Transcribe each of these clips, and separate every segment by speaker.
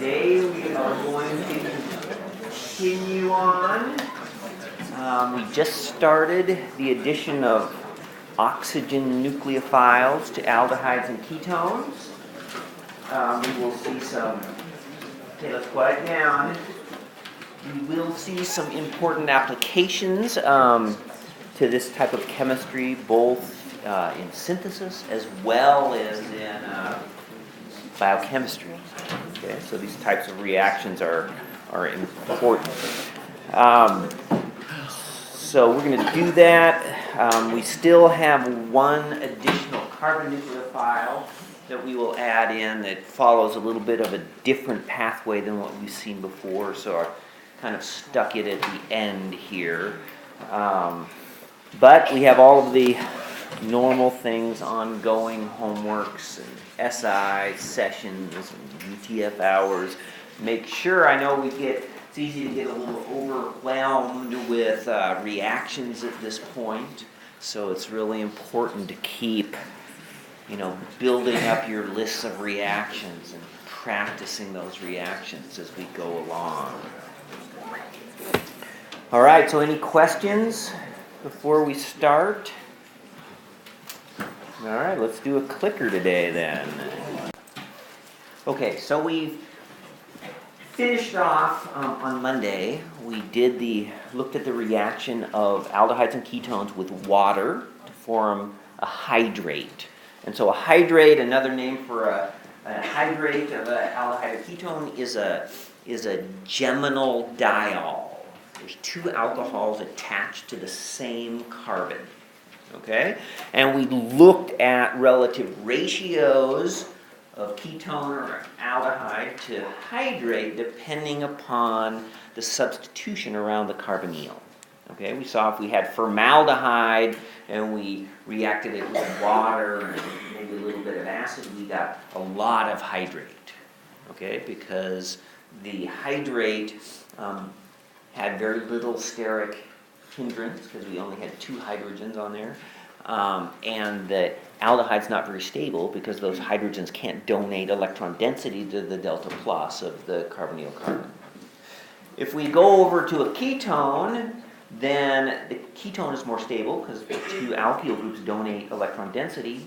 Speaker 1: Today we are going to continue on. We just started the addition of oxygen nucleophiles to aldehydes and ketones. We will see some, okay, let's quiet down. We will see some important applications to this type of chemistry, both in synthesis as well as in biochemistry. Okay, so these types of reactions are important. So we're going to do that. We still have one additional carbon nucleophile that we will add in that follows a little bit of a different pathway than what we've seen before. So I kind of stuck it at the end here. But we have all of the normal things ongoing, homeworks and SI sessions and UTF hours. Make sure, I know it's easy to get a little overwhelmed with reactions at this point, so it's really important to keep, building up your lists of reactions and practicing those reactions as we go along. All right, so any questions before we start? All right, let's do a clicker today then. Okay, so we finished off on Monday. We looked at the reaction of aldehydes and ketones with water to form a hydrate. And so a hydrate, another name for a hydrate of an aldehyde or ketone, is a geminal diol. There's two alcohols attached to the same carbon. Okay? And we looked at relative ratios of ketone or aldehyde to hydrate depending upon the substitution around the carbonyl. Okay? We saw if we had formaldehyde and we reacted it with water and maybe a little bit of acid, we got a lot of hydrate. Okay? Because the hydrate had very little steric hindrance, because we only had two hydrogens on there, and the aldehyde's not very stable because those hydrogens can't donate electron density to the delta plus of the carbonyl carbon. If we go over to a ketone, then the ketone is more stable because the two alkyl groups donate electron density,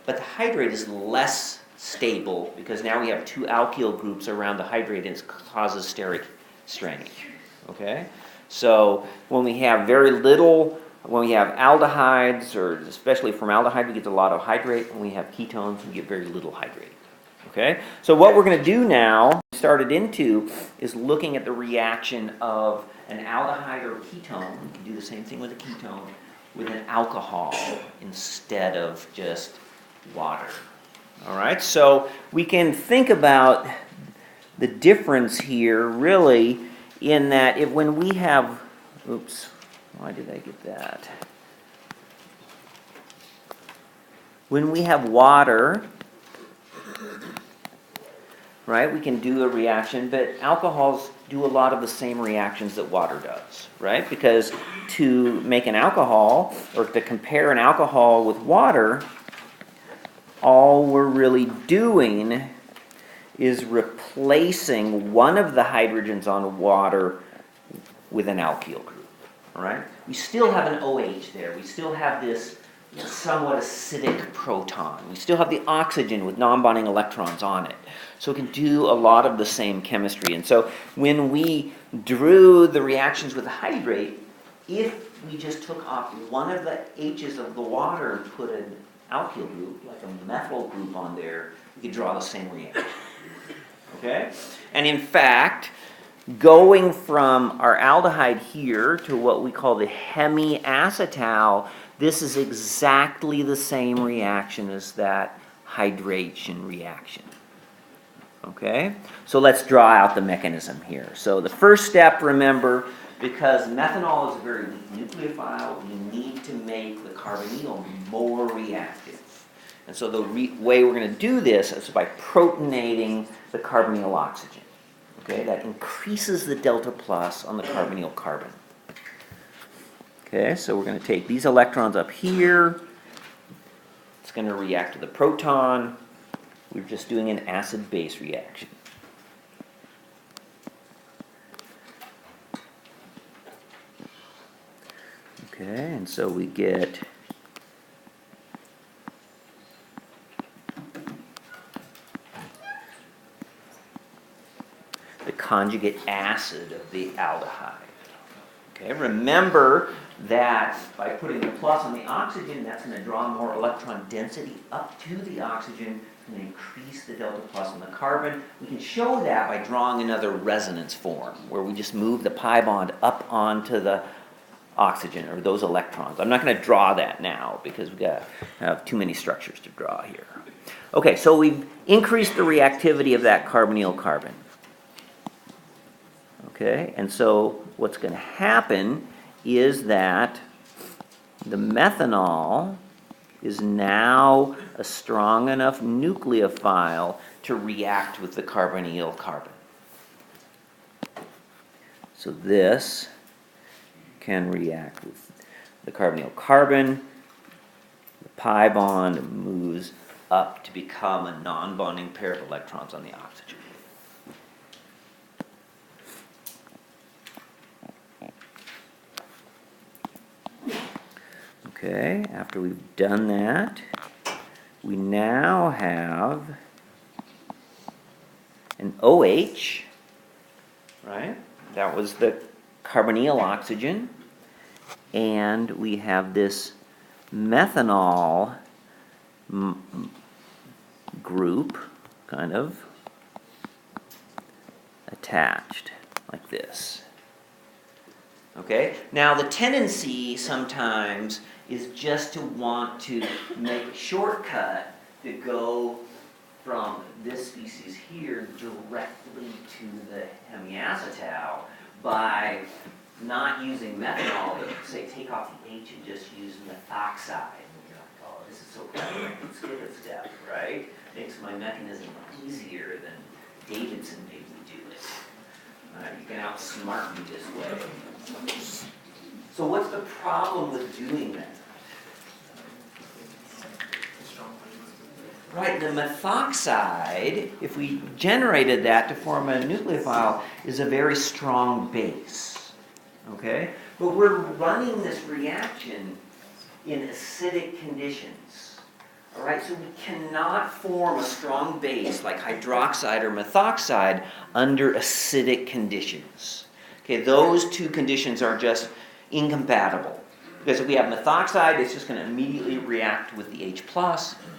Speaker 1: but the hydrate is less stable because now we have two alkyl groups around the hydrate and it causes steric straining. Okay? So when we have when we have aldehydes, or especially formaldehyde, we get a lot of hydrate. When we have ketones, we get very little hydrate. Okay? So what we're going to do now, started into, is looking at the reaction of an aldehyde or a ketone. We can do the same thing with a ketone, with an alcohol instead of just water. All right? So we can think about the difference here, really, in that when we have, why did I get that? When we have water, right, we can do a reaction, but alcohols do a lot of the same reactions that water does, right? Because to make an alcohol, or to compare an alcohol with water, all we're really doing is replacing one of the hydrogens on water with an alkyl group. All right? We still have an OH there. We still have this somewhat acidic proton. We still have the oxygen with non-bonding electrons on it. So we can do a lot of the same chemistry. And so when we drew the reactions with the hydrate, if we just took off one of the H's of the water and put an alkyl group, like a methyl group on there, we could draw the same reaction. Okay? And in fact, going from our aldehyde here to what we call the hemiacetal, this is exactly the same reaction as that hydration reaction. Okay? So let's draw out the mechanism here. So the first step, remember, because methanol is a very weak nucleophile, we need to make the carbonyl more reactive. And so the way we're going to do this is by protonating the carbonyl oxygen. Okay, that increases the delta plus on the carbonyl carbon. Okay, so we're going to take these electrons up here. It's going to react to the proton. We're just doing an acid-base reaction. Okay, and so we get the conjugate acid of the aldehyde. Okay, remember that by putting the plus on the oxygen, that's going to draw more electron density up to the oxygen. It's going to increase the delta plus on the carbon. We can show that by drawing another resonance form, where we just move the pi bond up onto the oxygen, or those electrons. I'm not going to draw that now, because we've got to have too many structures to draw here. Okay, so we've increased the reactivity of that carbonyl carbon. Okay, and so what's going to happen is that the methanol is now a strong enough nucleophile to react with the carbonyl carbon. So this can react with the carbonyl carbon. The pi bond moves up to become a non-bonding pair of electrons on the oxygen. Okay, after we've done that, we now have an OH, right? That was the carbonyl oxygen. And we have this methanol group, kind of, attached, like this. Okay? Now, the tendency sometimes is just to want to make a shortcut to go from this species here directly to the hemiacetal by not using methanol, but say take off the H and just use methoxide. And you're like, oh, this is so clever. Let's skip a step, right? Makes my mechanism easier than Davidson made me do it. You can outsmart me this way. So what's the problem with doing that? Right, the methoxide, if we generated that to form a nucleophile, is a very strong base. Okay? But we're running this reaction in acidic conditions. All right, so we cannot form a strong base like hydroxide or methoxide under acidic conditions. Okay, those two conditions are just incompatible. Because if we have methoxide, it's just going to immediately react with the H+,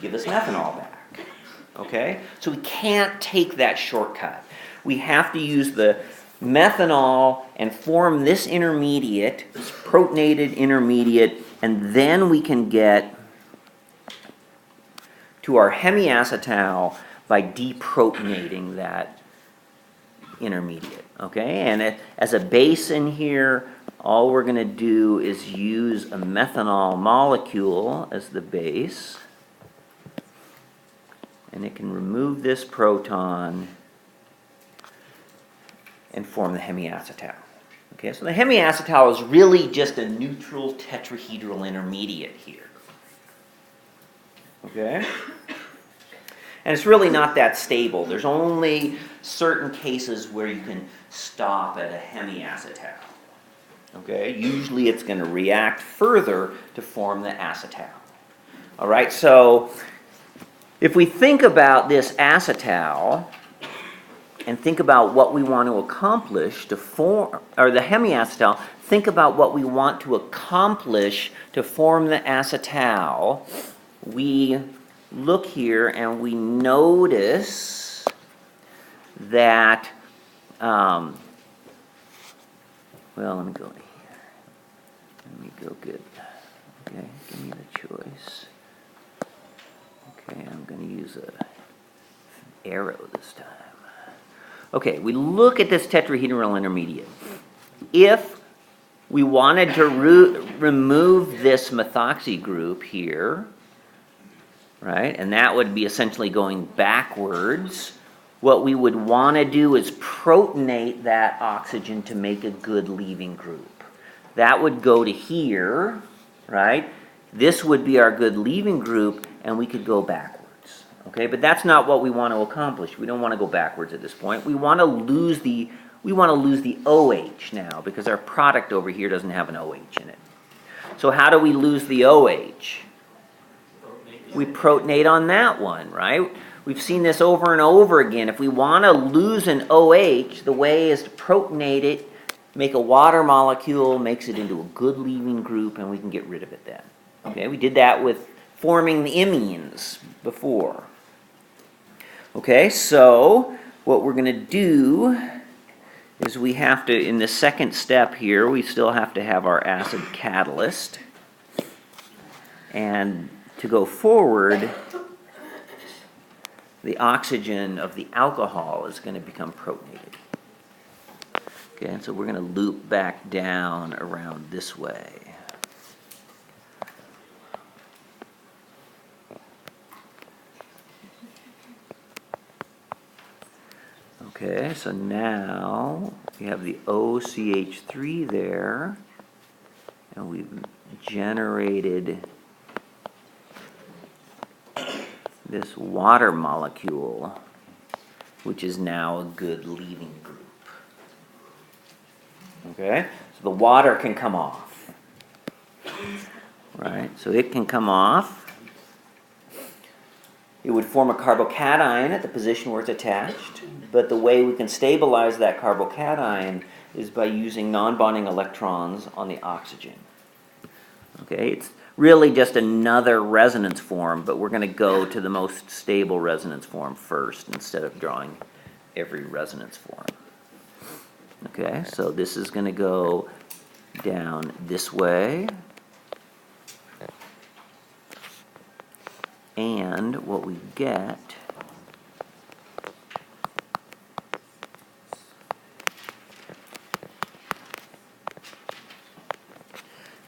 Speaker 1: give us methanol back. Okay? So we can't take that shortcut. We have to use the methanol and form this intermediate, this protonated intermediate, and then we can get to our hemiacetal by deprotonating that intermediate. Okay? And as a base in here, all we're going to do is use a methanol molecule as the base, and it can remove this proton and form the hemiacetal. Okay, so the hemiacetal is really just a neutral tetrahedral intermediate here. Okay? And it's really not that stable. There's only certain cases where you can stop at a hemiacetal. Okay, usually it's going to react further to form the acetal. All right, so if we think about this acetal and think about what we want to accomplish to form, or the hemiacetal, think about what we want to accomplish to form the acetal, we look here and we notice that well, let me go here. Let me go get, okay, give me the choice. Okay, I'm going to use an arrow this time. Okay, we look at this tetrahedral intermediate. If we wanted to remove this methoxy group here, right, and that would be essentially going backwards, what we would want to do is protonate that oxygen to make a good leaving group. That would go to here, right? This would be our good leaving group, and we could go backwards. Okay, but that's not what we want to accomplish. We don't want to go backwards at this point. We want to lose the OH now, because our product over here doesn't have an OH in it. So how do we lose the OH? We protonate on that one, right? We've seen this over and over again. If we want to lose an OH, the way is to protonate it, make a water molecule, makes it into a good leaving group, and we can get rid of it then. Okay, we did that with forming the imines before. Okay, so what we're going to do is we have to, in the second step here, we still have to have our acid catalyst. And to go forward, the oxygen of the alcohol is going to become protonated. Okay, and so we're going to loop back down around this way. Okay, so now we have the OCH3 there, and we've generated this water molecule, which is now a good leaving group. Okay, so the water can come off. Right, so it can come off. It would form a carbocation at the position where it's attached, but the way we can stabilize that carbocation is by using non-bonding electrons on the oxygen. Okay, it's really just another resonance form, but we're going to go to the most stable resonance form first instead of drawing every resonance form. Okay, so this is going to go down this way. And what we get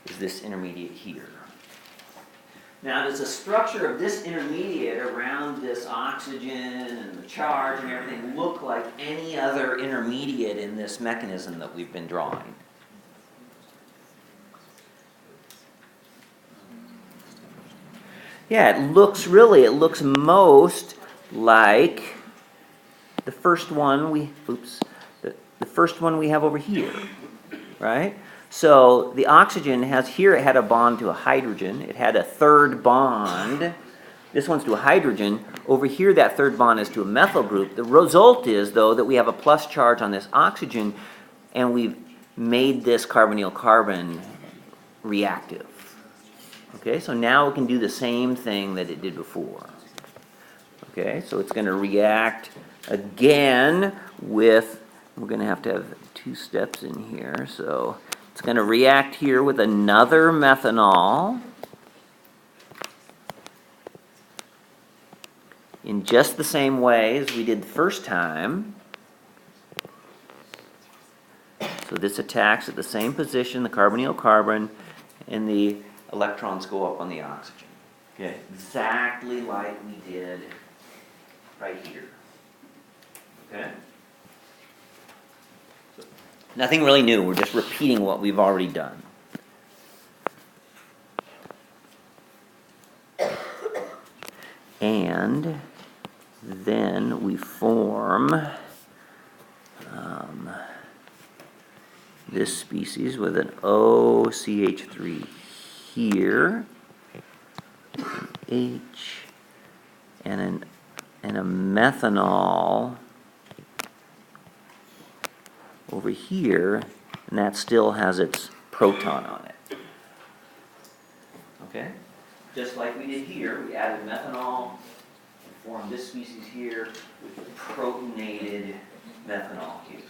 Speaker 1: is this intermediate here. Now, does the structure of this intermediate around this oxygen and the charge and everything look like any other intermediate in this mechanism that we've been drawing? Yeah, it looks most like the first one the first one we have over here, right? So the oxygen has here, it had a bond to a hydrogen. It had a third bond. This one's to a hydrogen. Over here, that third bond is to a methyl group. The result is, though, that we have a plus charge on this oxygen, and we've made this carbonyl carbon reactive. Okay, so now it can do the same thing that it did before. Okay, so it's going to react again with, we're going to have two steps in here, so it's going to react here with another methanol in just the same way as we did the first time. So this attacks at the same position, the carbonyl carbon, and the electrons go up on the oxygen. Okay, exactly like we did right here. Okay? So, nothing really new, we're just repeating what we've already done. And then we form this species with an OCH3 here, an H, and a methanol over here, and that still has its proton on it. Okay? Just like we did here, we added methanol and formed this species here with the protonated methanol here.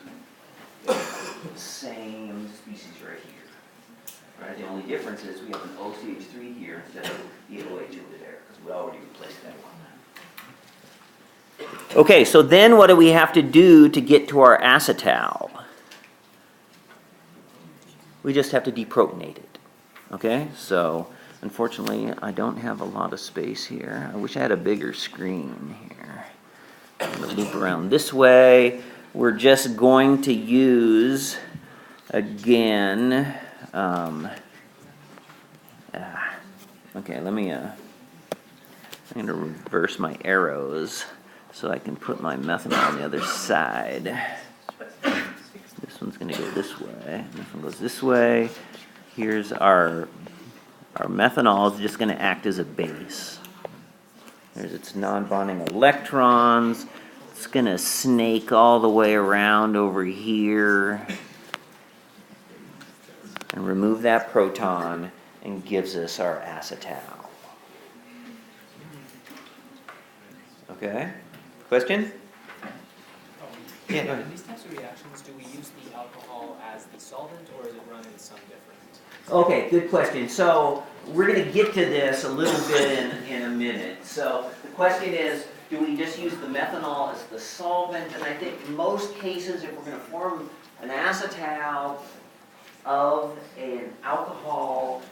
Speaker 1: Same species right here. Right? The only difference is we have an OCH3 here instead of the OH over there, because we already replaced that one. Okay, so then what do we have to do to get to our acetal? We just have to deprotonate it. Okay, so unfortunately I don't have a lot of space here. I wish I had a bigger screen here. I'm going to loop around this way. We're just going to use, again, okay, I'm going to reverse my arrows so I can put my methanol on the other side. This one's going to go this way, and this one goes this way. Here's our our methanol is just going to act as a base. There's its non-bonding electrons. It's going to snake all the way around over here and remove that proton and gives us our acetal. Okay? Question? Yeah, go ahead.
Speaker 2: In these types of reactions, do we use the alcohol as the solvent, or is it run in some different?
Speaker 1: Okay, good question. So we're going to get to this a little bit in a minute. So the question is, do we just use the methanol as the solvent? And I think in most cases, if we're going to form an acetal of an alcohol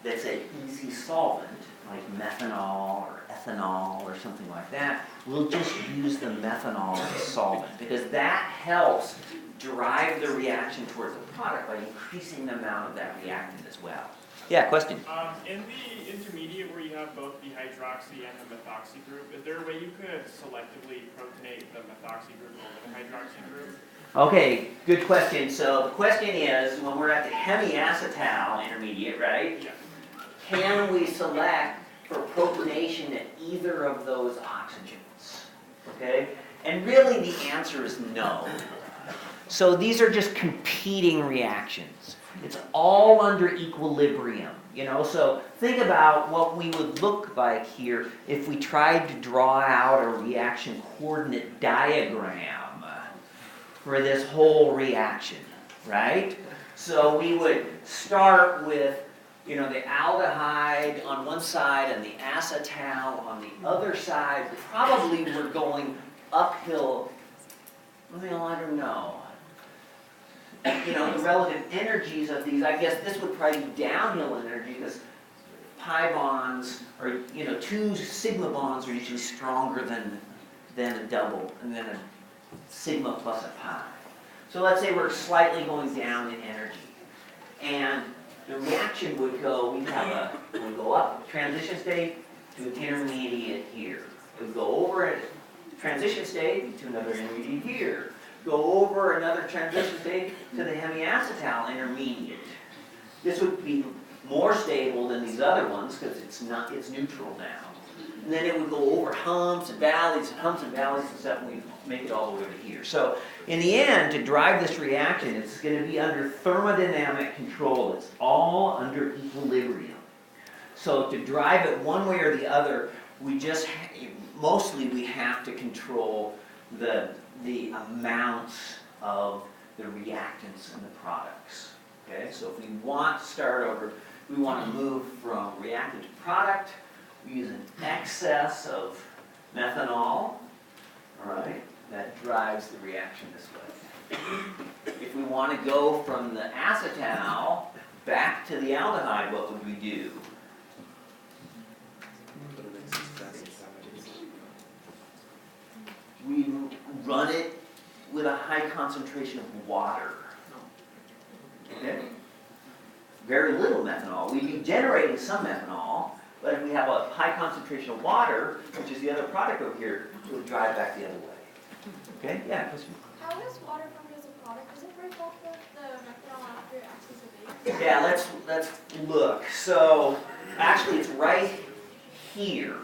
Speaker 1: that's an easy solvent, like methanol or ethanol or something like that, we'll just use the methanol as a solvent because that helps drive the reaction towards the product by increasing the amount of that reactant as well. Yeah, question?
Speaker 3: In the intermediate where you have both the hydroxy and the methoxy group, is there a way you could selectively protonate the methoxy group over the hydroxy group?
Speaker 1: Okay, good question. So the question is, when we're at the hemiacetal intermediate, right?
Speaker 3: Yeah.
Speaker 1: Can we select for protonation at either of those oxygens? Okay? And really the answer is no. So these are just competing reactions. It's all under equilibrium, you know? So think about what we would look like here if we tried to draw out a reaction coordinate diagram for this whole reaction, right? So we would start with, you know, the aldehyde on one side and the acetal on the other side. Probably we're going uphill. Well, I don't know. You know, the relative energies of these, I guess this would probably be downhill energy because pi bonds are, you know, 2 sigma bonds are usually stronger than a double, and then a sigma plus a pi. So let's say we're slightly going down in energy. And the reaction would go, we'd go up transition state to an intermediate here. It would go over a transition state to another intermediate here. Go over another transition state to the hemiacetal intermediate. This would be more stable than these other ones because it's neutral now. And then it would go over humps and valleys and stuff, and we make it all the way over here. So in the end, to drive this reaction, it's going to be under thermodynamic control. It's all under equilibrium. So to drive it one way or the other, mostly we have to control the amounts of the reactants and the products. Okay, so if we want to start over, we want to move from reactant to product. We use an excess of methanol. All right, that drives the reaction this way. If we want to go from the acetal back to the aldehyde, what would we do? We run it with a high concentration of water. Okay? Very little methanol. We'd be generating some methanol, but if we have a high concentration of water, which is the other product over here, it would drive back the other way. Okay? Yeah, question.
Speaker 4: How does water form as a product? Does it break off the methanol after it acts as a base?
Speaker 1: Yeah, let's look. So actually it's right here.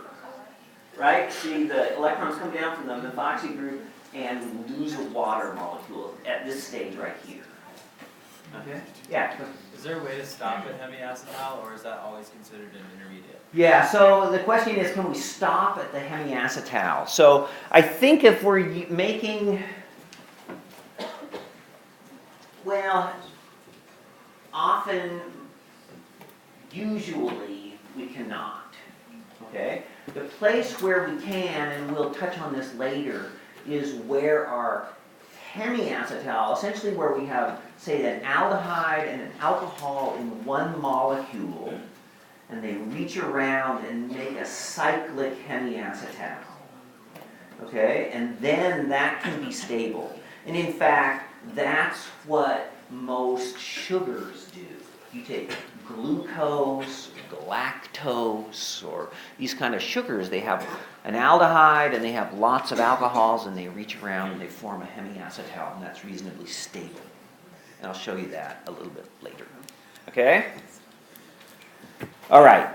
Speaker 1: Right? See, the electrons come down from the methoxy group and we lose a water molecule at this stage right here. Okay? Yeah.
Speaker 5: Is there a way to stop at hemiacetal, or is that always considered an intermediate?
Speaker 1: Yeah, so the question is, can we stop at the hemiacetal? So I think if we're making, well, often, usually, we cannot. Okay? The place where we can, and we'll touch on this later, is where our hemiacetal, essentially where we have, say, an aldehyde and an alcohol in one molecule, and they reach around and make a cyclic hemiacetal. Okay? And then that can be stable. And in fact, that's what most sugars do. You take glucose, lactose, or these kind of sugars, they have an aldehyde and they have lots of alcohols and they reach around and they form a hemiacetal, and that's reasonably stable. And I'll show you that a little bit later. Okay? All right.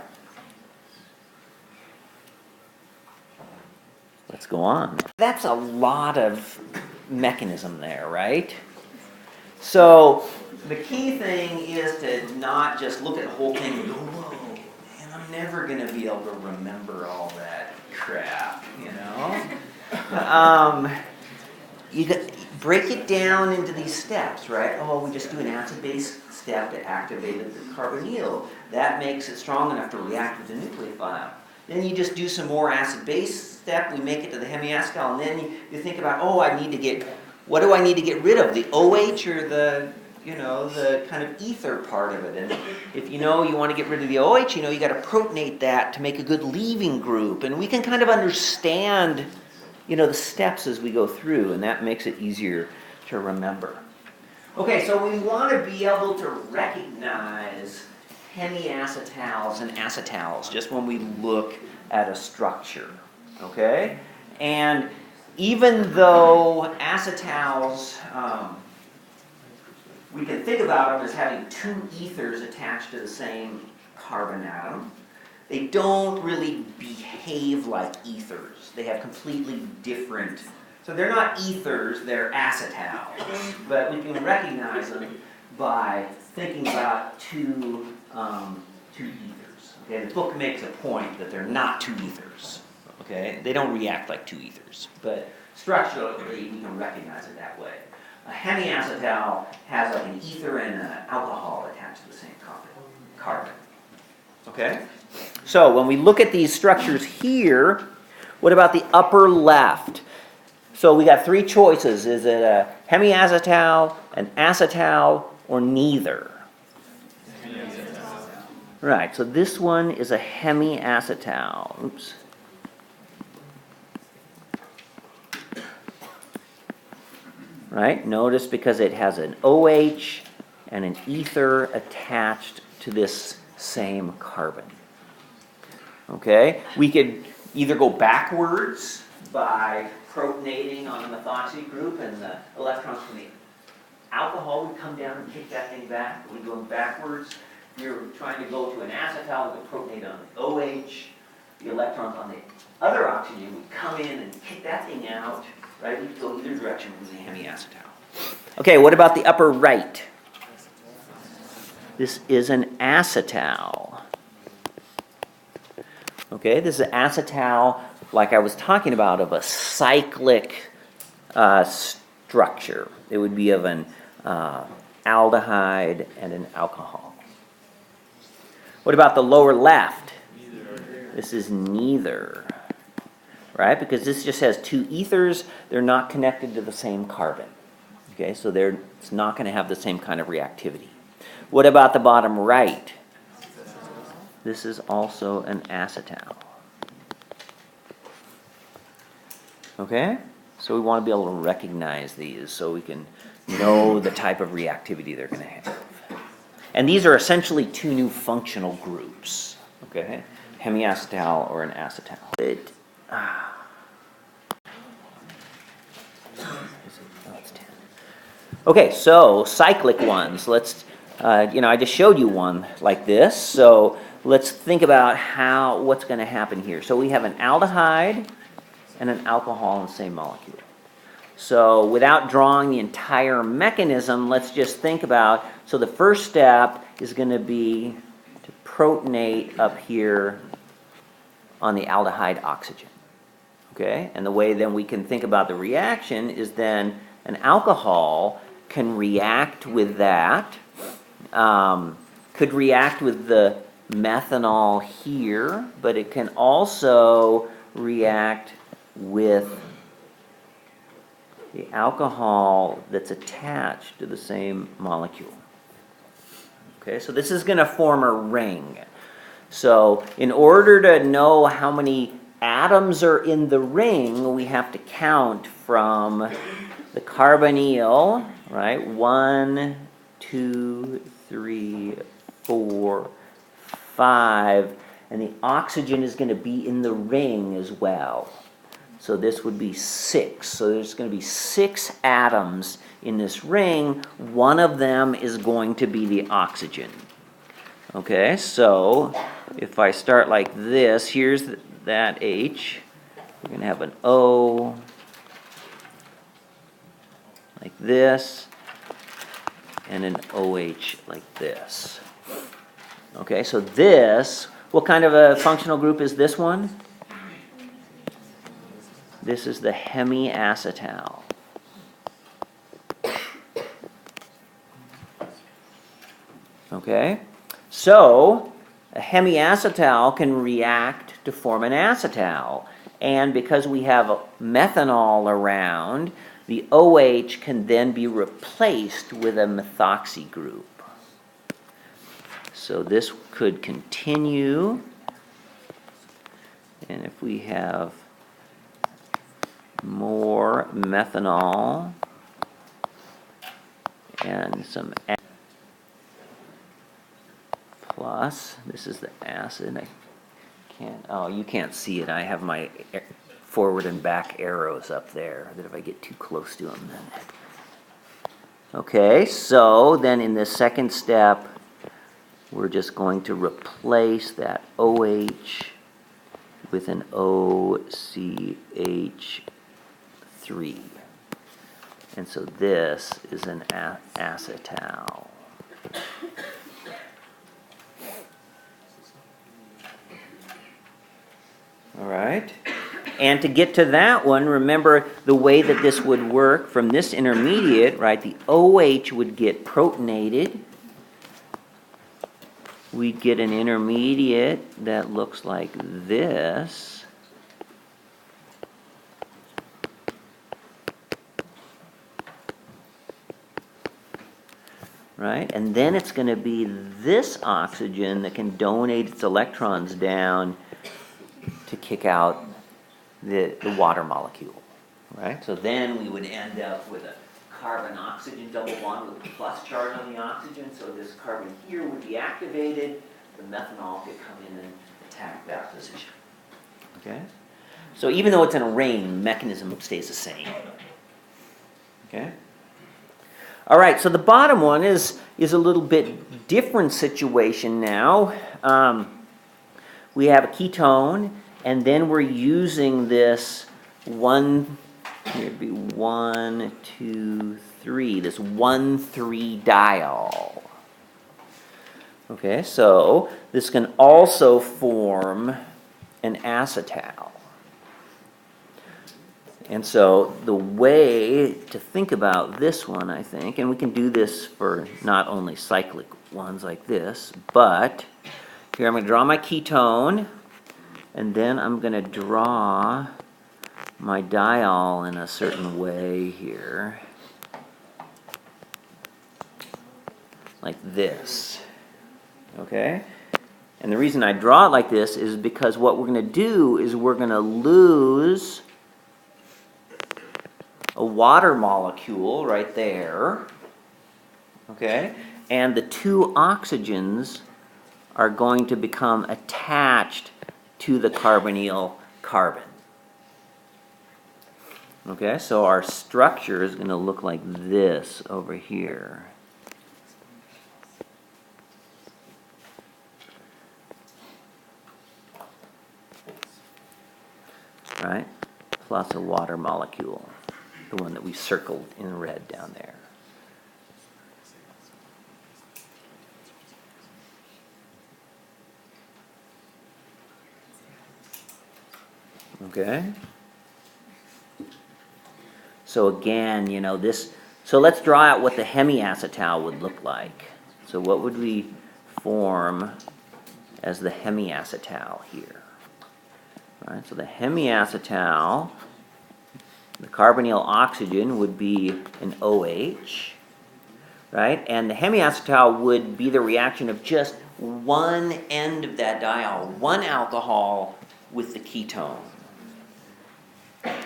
Speaker 1: Let's go on. That's a lot of mechanism there, right? So the key thing is to not just look at the whole thing and go, whoa, man, I'm never going to be able to remember all that crap, you know? You got, break it down into these steps, right? Oh, we just do an acid-base step to activate the carbonyl. That makes it strong enough to react with the nucleophile. Then you just do some more acid-base step, we make it to the hemiacetal, and then you think about, oh, what do I need to get rid of? The OH or the kind of ether part of it? And if you want to get rid of the OH, you got to protonate that to make a good leaving group. And we can kind of understand, the steps as we go through, and that makes it easier to remember. Okay, so we want to be able to recognize hemiacetals and acetals just when we look at a structure, okay? And even though acetals, we can think about them as having two ethers attached to the same carbon atom, they don't really behave like ethers. They have completely different, so they're not ethers, they're acetals. But we can recognize them by thinking about two ethers. Okay, the book makes a point that they're not two ethers. Okay, they don't react like two ethers, but structurally we can recognize it that way. A hemiacetal has like an ether and an alcohol attached to the same carbon. Okay, so when we look at these structures here, what about the upper left? So we got three choices. Is it a hemiacetal, an acetal, or neither? Right, so this one is a hemiacetal. Oops. Right, notice because it has an OH and an ether attached to this same carbon. Okay, we could either go backwards by protonating on the methoxy group and the electrons from the alcohol would come down and kick that thing back. We're going backwards. You're trying to go to an acetal, we would protonate on the OH. The electrons on the other oxygen would come in and kick that thing out. Right? We could go either direction with the hemiacetal. Okay, what about the upper right? This is an acetal. Okay, this is an acetal, like I was talking about, of a cyclic structure. It would be of an aldehyde and an alcohol. What about the lower left? Neither. This is neither. Right? Because this just has two ethers. They're not connected to the same carbon. Okay, so it's not going to have the same kind of reactivity. What about the bottom right? This is also an acetal. Okay? So we want to be able to recognize these so we can know the type of reactivity they're going to have. And these are essentially two new functional groups. Okay? Hemiacetal or an acetal. Okay, so cyclic ones. Let's, I just showed you one like this. So let's think about what's going to happen here. So we have an aldehyde and an alcohol in the same molecule. So without drawing the entire mechanism, let's just think about, so the first step is going to be to protonate up here on the aldehyde oxygen. Okay, and the way then we can think about the reaction is then an alcohol can react with that, could react with the methanol here, but it can also react with the alcohol that's attached to the same molecule. Okay, so this is going to form a ring. So in order to know how many atoms are in the ring, we have to count from the carbonyl, right? 1, 2, 3, 4, 5, and the oxygen is going to be in the ring as well. So this would be 6. So there's going to be 6 atoms in this ring. One of them is going to be the oxygen. Okay, so if I start like this, here's that H. We're going to have an O like this, and an OH like this. Okay, so this, what kind of a functional group is this one? This is the hemiacetal. Okay, so a hemiacetal can react to form an acetal. And because we have methanol around, the OH can then be replaced with a methoxy group. So this could continue. And if we have more methanol and some plus, this is the acid. I can't, oh, you can't see it. I have my forward and back arrows up there that if I get too close to them then. Okay, so then in the second step, we're just going to replace that OH with an OCH3. And so this is an acetal. All right. And to get to that one, remember the way that this would work from this intermediate, right? The OH would get protonated. We'd get an intermediate that looks like this. Right? And then it's going to be this oxygen that can donate its electrons down to kick out the water molecule, right? So then we would end up with a carbon-oxygen double bond with a plus charge on the oxygen. So this carbon here would be activated. The methanol could come in and attack that position. Okay? So even though it's in a ring, the mechanism stays the same. Okay? All right, so the bottom one is a little bit different situation now. We have a ketone, and then we're using this this 1,3-diol. Okay, so this can also form an acetal. And so the way to think about this one, I think, and we can do this for not only cyclic ones like this, but here I'm going to draw my ketone, and then I'm going to draw my diol in a certain way here, like this. Okay? And the reason I draw it like this is because what we're going to do is we're going to lose a water molecule right there. Okay? And the two oxygens are going to become attached to the carbonyl carbon. Okay, so our structure is going to look like this over here. Right? Plus a water molecule, the one that we circled in red down there. Okay? So again, you know, so let's draw out what the hemiacetal would look like. So what would we form as the hemiacetal here? All right, so the hemiacetal, the carbonyl oxygen would be an OH, right? And the hemiacetal would be the reaction of just one end of that diol, one alcohol with the ketone.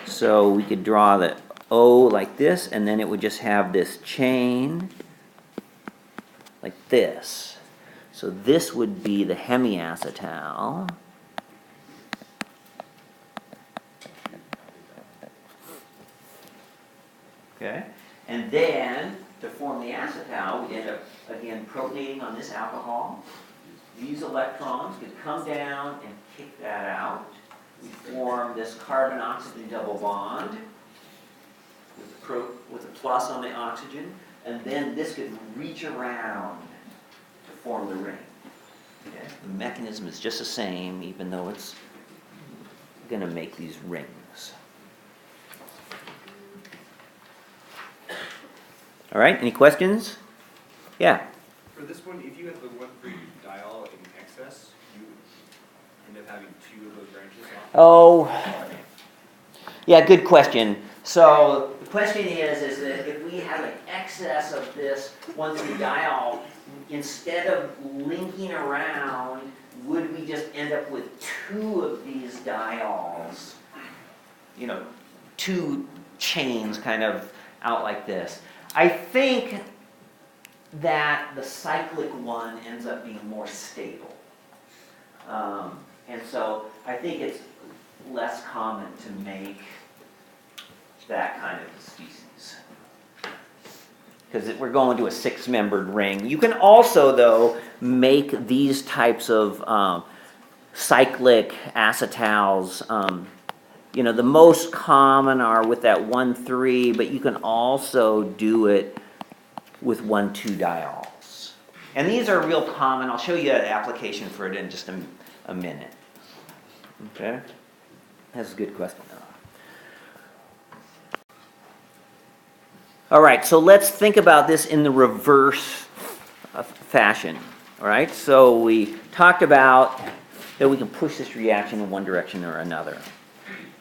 Speaker 1: So we could draw the O like this, and then it would just have this chain like this. So this would be the hemiacetal. Okay? And then, to form the acetal, we end up, again, protonating on this alcohol. these electrons could come down and kick that out. We form this carbon-oxygen double bond with a plus on the oxygen, and then this could reach around to form the ring. Okay? The mechanism is just the same, even though it's going to make these rings. All right, any questions? Yeah.
Speaker 6: For this one, if you had the one free diol in excess, you end up having two of those branches off.
Speaker 1: Oh, yeah, good question. So the question is that if we have an excess of this 1,3-diol, instead of linking around, would we just end up with two of these diols? You know, two chains kind of out like this. I think that the cyclic one ends up being more stable. And so I think it's less common to make that kind of a species. Because we're going to a 6-membered ring. You can also, though, make these types of cyclic acetals. You know, the most common are with that 1,3, but you can also do it with 1,2-diols. And these are real common. I'll show you an application for it in just a minute. Okay? That's a good question, though. All right, so let's think about this in the reverse fashion. All right, so we talked about that we can push this reaction in one direction or another.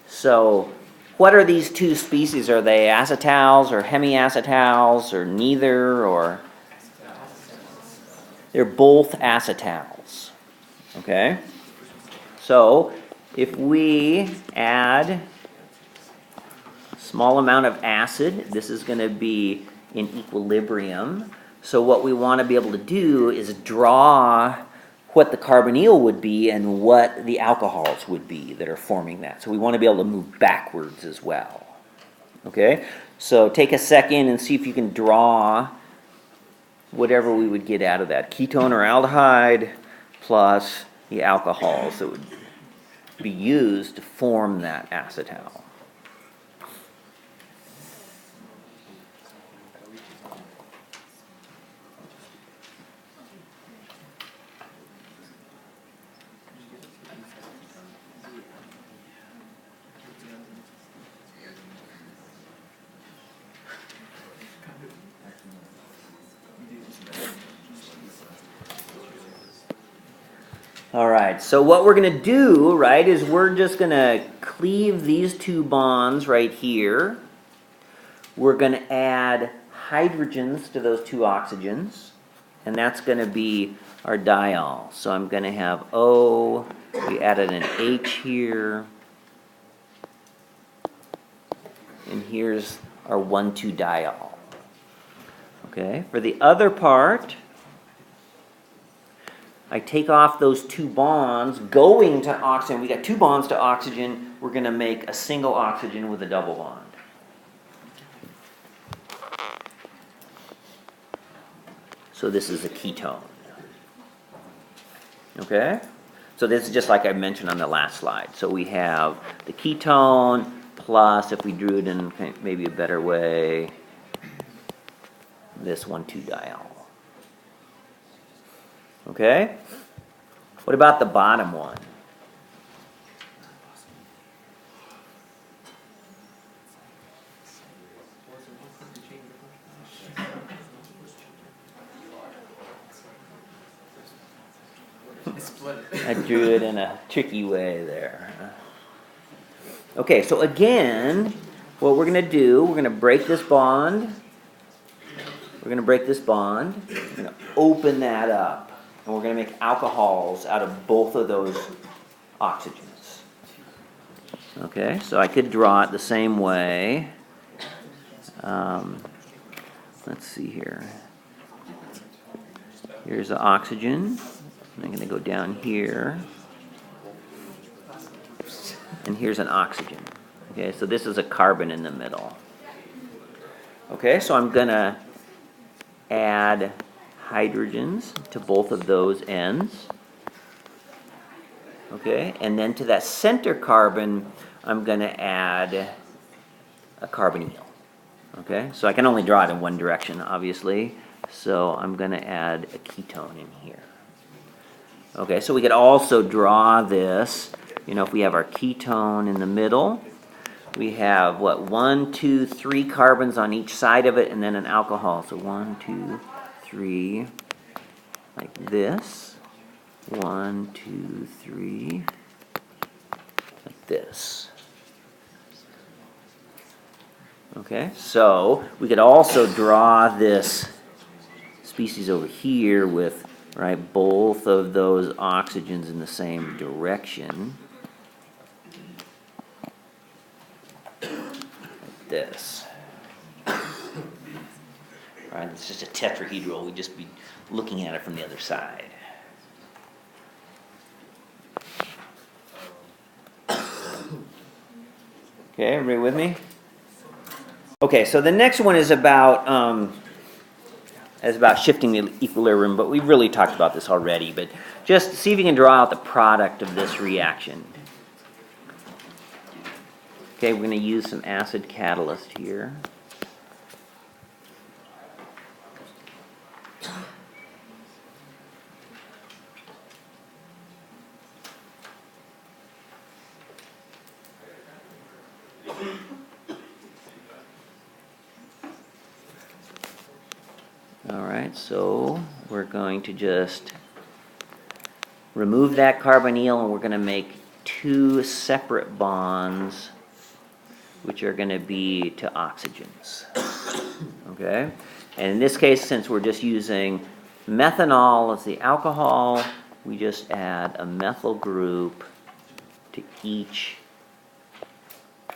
Speaker 1: So what are these two species? Are they acetals or hemiacetals or neither or? They're both acetals. Okay? So if we add a small amount of acid, this is going to be in equilibrium. So what we want to be able to do is draw what the carbonyl would be and what the alcohols would be that are forming that. So we want to be able to move backwards as well. Okay? So take a second and see if you can draw whatever we would get out of that. Ketone or aldehyde plus the alcohols that would be used to form that acetal. All right, so what we're going to do, right, is we're just going to cleave these two bonds right here. We're going to add hydrogens to those two oxygens, and that's going to be our diol. So I'm going to have O, we added an H here, and here's our 1,2-diol. Okay, for the other part, I take off those two bonds going to oxygen. We got two bonds to oxygen. We're going to make a single oxygen with a double bond. So this is a ketone. Okay? So this is just like I mentioned on the last slide. So we have the ketone plus, if we drew it in maybe a better way, this 1,2-diol. Okay? What about the bottom one? I drew it in a tricky way there. Okay, so again, what we're going to do, we're going to break this bond. We're going to break this bond. We're going to open that up. And we're going to make alcohols out of both of those oxygens. Okay, so I could draw it the same way. Let's see here. Here's the oxygen. I'm going to go down here. And here's an oxygen. Okay, so this is a carbon in the middle. Okay, so I'm going to add hydrogens to both of those ends. Okay, and then to that center carbon, I'm going to add a carbonyl. Okay, so I can only draw it in one direction, obviously. So I'm going to add a ketone in here. Okay, so we could also draw this, if we have our ketone in the middle, we have, 1, 2, 3 carbons on each side of it, and then an alcohol. So 1, 2, 3, like this. 1, 2, 3, like this. Okay, so we could also draw this species over here with, both of those oxygens in the same direction. Like this. Right, it's just a tetrahedral. We'd just be looking at it from the other side. Okay, everybody with me? Okay, so the next one is about shifting the equilibrium, but we've really talked about this already. But just see if you can draw out the product of this reaction. Okay, we're going to use some acid catalyst here. Alright, so we're going to just remove that carbonyl and we're going to make 2 separate bonds which are going to be to oxygens. Okay? And in this case, since we're just using methanol as the alcohol, we just add a methyl group to each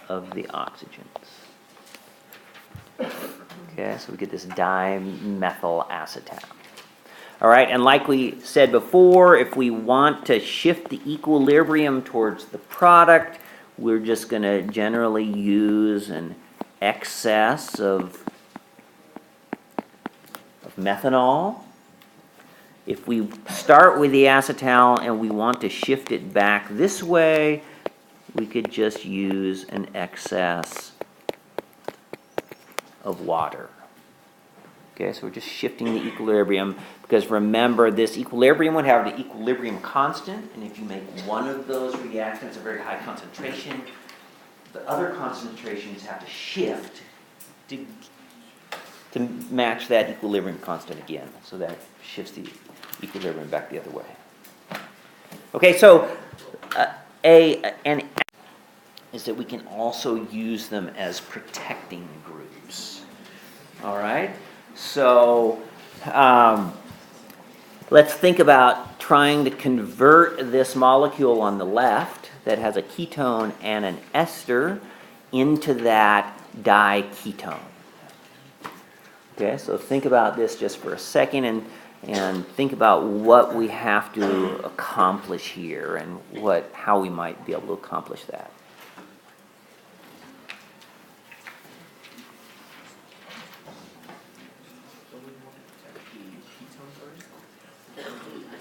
Speaker 1: of the oxygens. Okay, so we get this dimethyl acetal. All right, and like we said before, if we want to shift the equilibrium towards the product, we're just going to generally use an excess of methanol. If we start with the acetal and we want to shift it back this way, we could just use an excess of water. Okay, so we're just shifting the equilibrium because remember this equilibrium would have the equilibrium constant, and if you make one of those reactants a very high concentration, the other concentrations have to shift to match that equilibrium constant again. So that shifts the equilibrium back the other way. Okay, so an is that we can also use them as protecting groups. All right? So let's think about trying to convert this molecule on the left that has a ketone and an ester into that diketone. Okay, so think about this just for a second and think about what we have to accomplish here and how we might be able to accomplish that.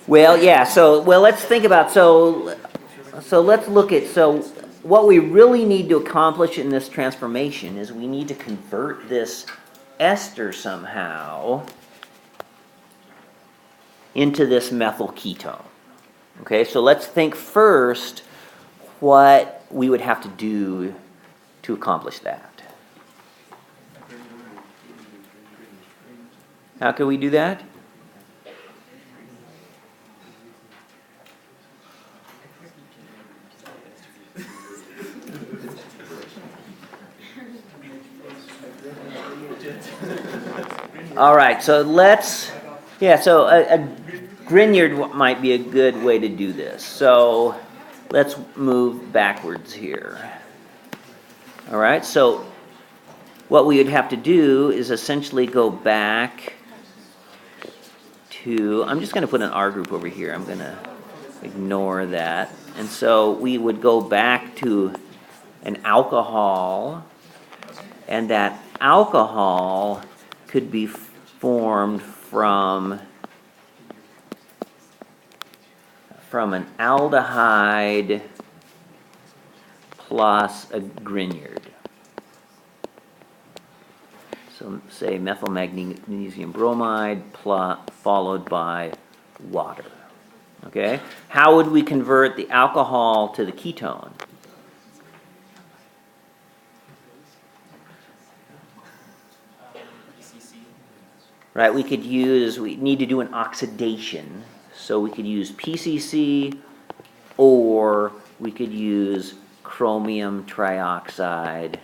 Speaker 1: Well, yeah, let's think about, let's look at, what we really need to accomplish in this transformation is we need to convert this ester somehow into this methyl ketone. Okay, so let's think first what we would have to do to accomplish that. How can we do that? All right, so a Grignard might be a good way to do this. So let's move backwards here. All right, so what we would have to do is essentially go back to, I'm just going to put an R group over here. I'm going to ignore that. And so we would go back to an alcohol, and that alcohol could be formed from from an aldehyde plus a Grignard. So say methyl magnesium bromide followed by water. Okay? How would we convert the alcohol to the ketone?
Speaker 2: PCC.
Speaker 1: Right, we need to do an oxidation. So we could use PCC, or we could use chromium trioxide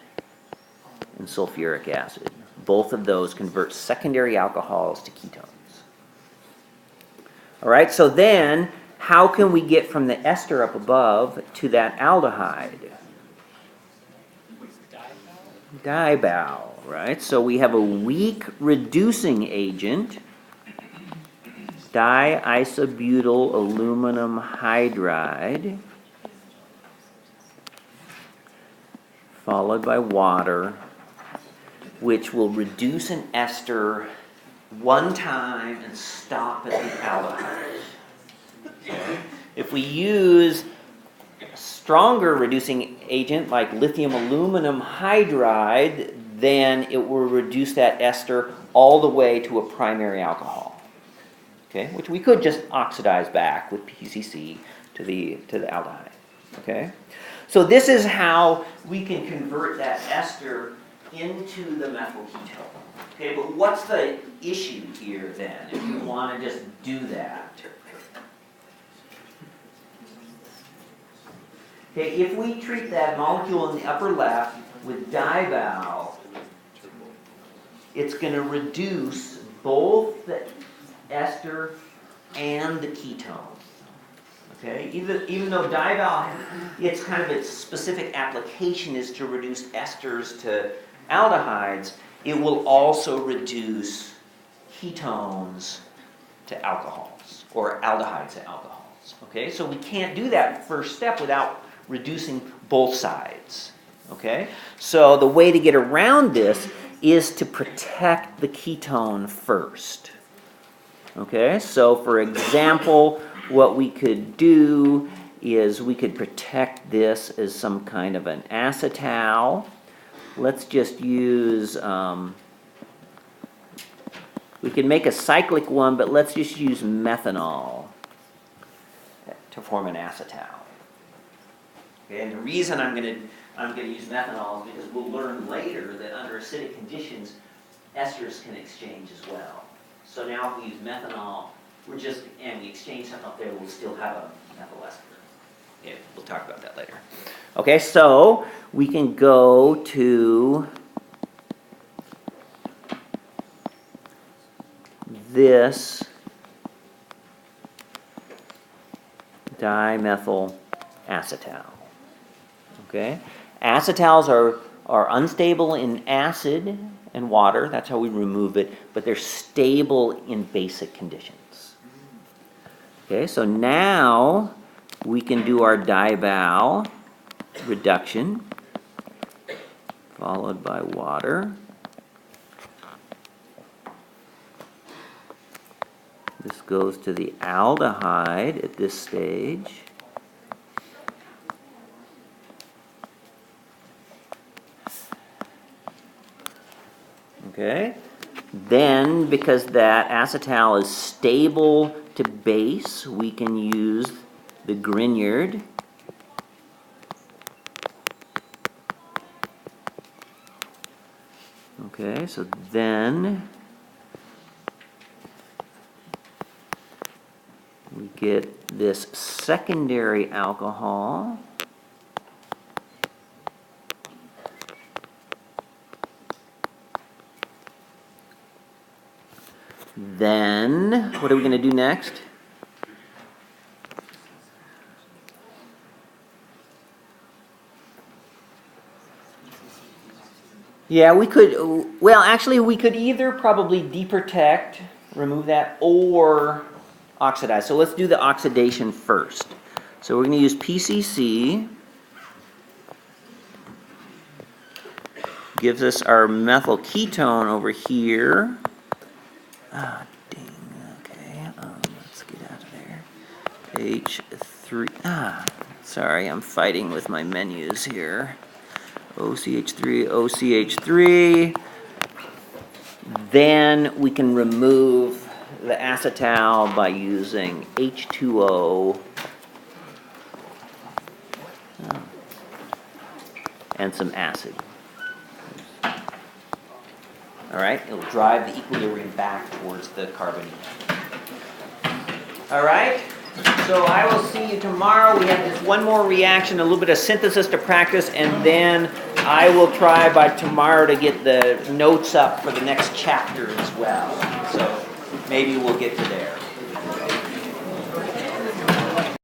Speaker 1: and sulfuric acid. Both of those convert secondary alcohols to ketones. All right, so then how can we get from the ester up above to that aldehyde? Dibow, right? So we have a weak reducing agent, diisobutyl aluminum hydride, followed by water, which will reduce an ester one time and stop at the aldehyde. Okay. If we use a stronger reducing agent like lithium aluminum hydride, then it will reduce that ester all the way to a primary alcohol. Okay, which we could just oxidize back with PCC to the aldehyde. Okay, so this is how we can convert that ester into the methyl ketone. Okay, but what's the issue here then, if you want to just do that? Okay, if we treat that molecule in the upper left with dibow, it's going to reduce both the ester and the ketone. Okay, even though dibow, it's kind of its specific application is to reduce esters to aldehydes, it will also reduce ketones to alcohols, or aldehydes to alcohols. Okay, so we can't do that first step without reducing both sides. Okay, so the way to get around this is to protect the ketone first. Okay, so for example, what we could do is we could protect this as some kind of an acetal. Let's just use, we can make a cyclic one, but let's just use methanol to form an acetal. Okay, and the reason I'm going to use methanol is because we'll learn later that under acidic conditions, esters can exchange as well. So now if we use methanol, and we exchange something up there, we'll still have a methyl ester. Yeah, we'll talk about that later. Okay, so we can go to this dimethyl acetal. Okay, acetals are unstable in acid and water. That's how we remove it, but they're stable in basic conditions. Okay, so now we can do our dibow reduction, followed by water. This goes to the aldehyde at this stage. Okay, then because that acetal is stable to base, we can use the Grignard. Okay, so then we get this secondary alcohol. Then, what are we going to do next? Yeah, we could, well, actually, we could either probably deprotect, remove that, or oxidize. So let's do the oxidation first. So we're going to use PCC. Gives us our methyl ketone over here. Ah, dang, okay, let's get out of there. OCH3, sorry, I'm fighting with my menus here. OCH3, OCH3. Then we can remove the acetal by using H2O and some acid. All right, it'll drive the equilibrium back towards the carbonate. All right, so I will see you tomorrow. We have this one more reaction, a little bit of synthesis to practice, and then I will try by tomorrow to get the notes up for the next chapter as well. So maybe we'll get to there.